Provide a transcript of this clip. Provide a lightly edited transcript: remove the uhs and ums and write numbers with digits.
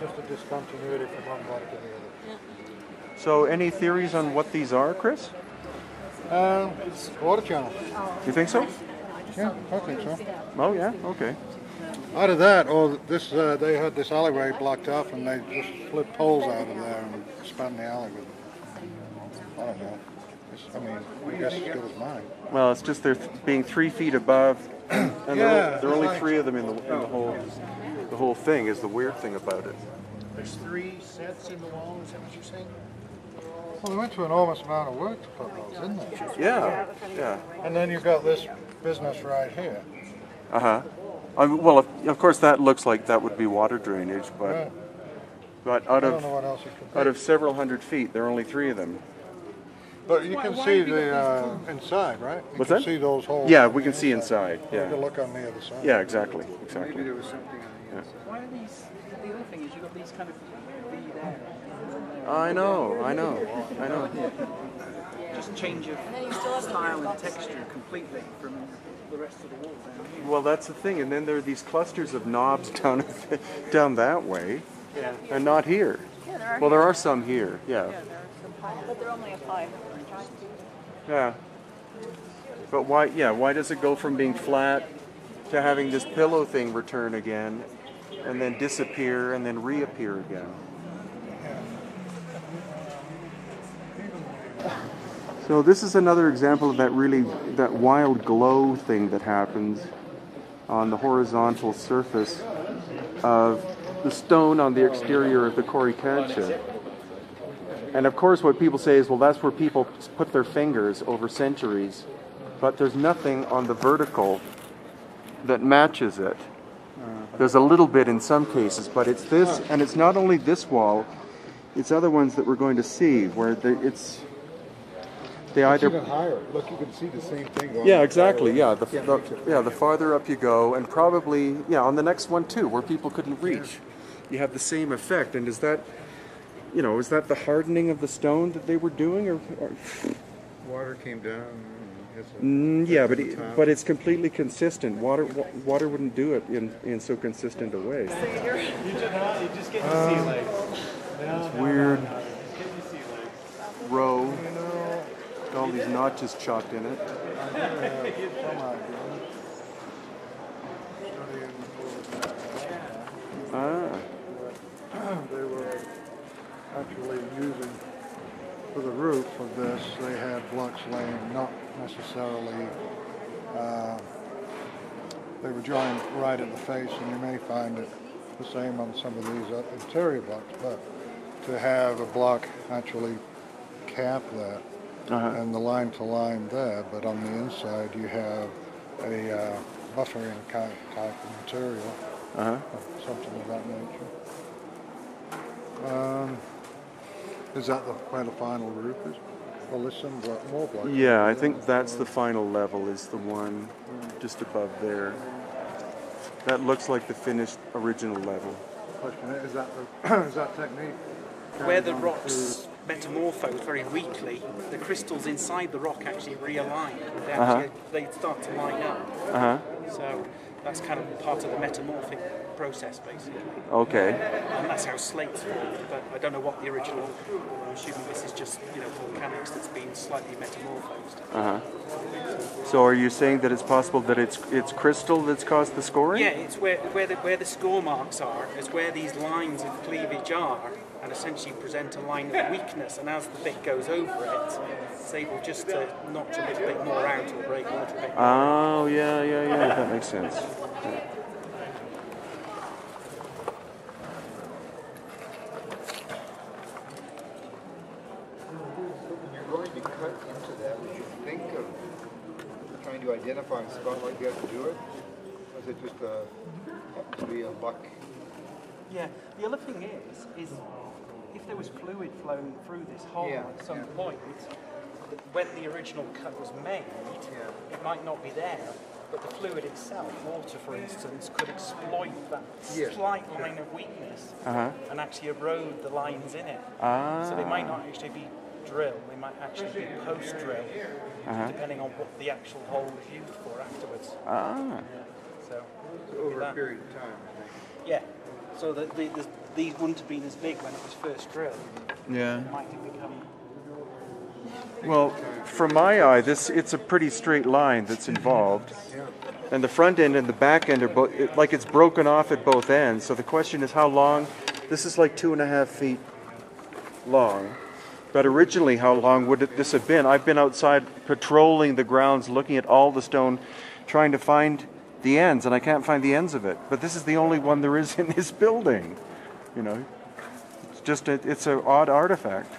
just a discontinuity from one body to the other. So, any theories on what these are, Chris? It's water channel. You think so? Yeah, I think so. Oh, yeah? Okay. Either that, or this, they had this alleyway blocked off and they just flipped poles out of there and span the alley with it. I don't know. I mean, I guess as good as mine. Well, it's just they're being 3 feet above, and Yeah, there are only like- 3 of them in the whole thing. Is the weird thing about it. There's 3 sets in the wall, is that what you're saying? Well, they went to an enormous amount of work to put those in there. Yeah, yeah. And then you've got this business right here. Uh-huh. Well, of course, that looks like that would be water drainage, but Right. but I don't know what else it could be. out of several hundred feet, there are only 3 of them. But you can see the inside, right? You What's can that? see those holes. Yeah, we can see inside. You Yeah. can look on the other side. Yeah, exactly. Maybe Exactly. there was something on the inside. Why are these? The other thing is you've got these kind of there. I know. Just change of style and texture completely from the rest of the wall down here. Well, that's the thing. And then there are these clusters of knobs down that way, Yeah. and not here. Yeah, there are. Well, there are some here. Yeah. Yeah, there are some high, but they're only a 5. Yeah. But why? Yeah. Why does it go from being flat to having this pillow thing return again, and then disappear, and then reappear again? So this is another example of that wild glow thing that happens on the horizontal surface of the stone on the exterior of the Coricancha. And of course what people say is, well, that's where people put their fingers over centuries, but there's nothing on the vertical that matches it. There's a little bit in some cases, but it's this, and it's not only this wall, it's other ones that we're going to see where they either Even higher. Look, you can see the same thing going yeah, on. exactly. Yeah, the farther up you go, and probably on the next one too, where people couldn't reach, you have the same effect. And is that the hardening of the stone that they were doing, or Water came down. yeah, but it's completely consistent. Water wouldn't do it in so consistent a way. You just get to see legs. It's weird row. All these notches chalked in it. They were actually using, for the roof of this, they had blocks laying, not necessarily, they were joined right at the face, and you may find it the same on some of these interior blocks, but to have a block actually cap that, and the line to line there, but on the inside you have a buffering type of material, something of that nature. Is that where the final roof is? Well, there's some more blocks. Yeah, I think that's the final level, is the one just above there. That looks like the finished original level. Question is that is that technique? Where the rocks metamorphose very weakly, the crystals inside the rock actually realign. They start to line up. So that's kind of part of the metamorphic process, basically. Okay. And that's how slate's formed. But I don't know what the original. I'm assuming this is just volcanics that's been slightly metamorphosed. So are you saying that it's possible that it's crystal that's caused the scoring? Yeah, it's where the score marks are. It's where these lines of cleavage are, and essentially present a line of weakness. And as the bit goes over it, it's able just to notch a little bit more out or break a little bit more. Oh, yeah. That makes sense. Going to cut into that, would you think of trying to identify a spot like that to do it? Or is it just happens to be a luck? Yeah, the other thing is if there was fluid flowing through this hole at some point, when the original cut was made, it might not be there, but the fluid itself, water for instance, could exploit that slight line of weakness and actually erode the lines in it. So they might not actually be drill, they might actually be post-drill, depending on what the actual hole is used for afterwards. So over a period of time, I think. Yeah. So that these wouldn't have been as big when it was first drilled. Yeah. It might have become. Well, from my eye, it's a pretty straight line that's involved. And the front end and the back end are both, like it's broken off at both ends. So the question is how long, this is like 2.5 feet long. But originally, how long would this have been? I've been outside patrolling the grounds, looking at all the stone, trying to find the ends, and I can't find the ends of it. But this is the only one there is in this building. You know, it's just, it's an odd artifact.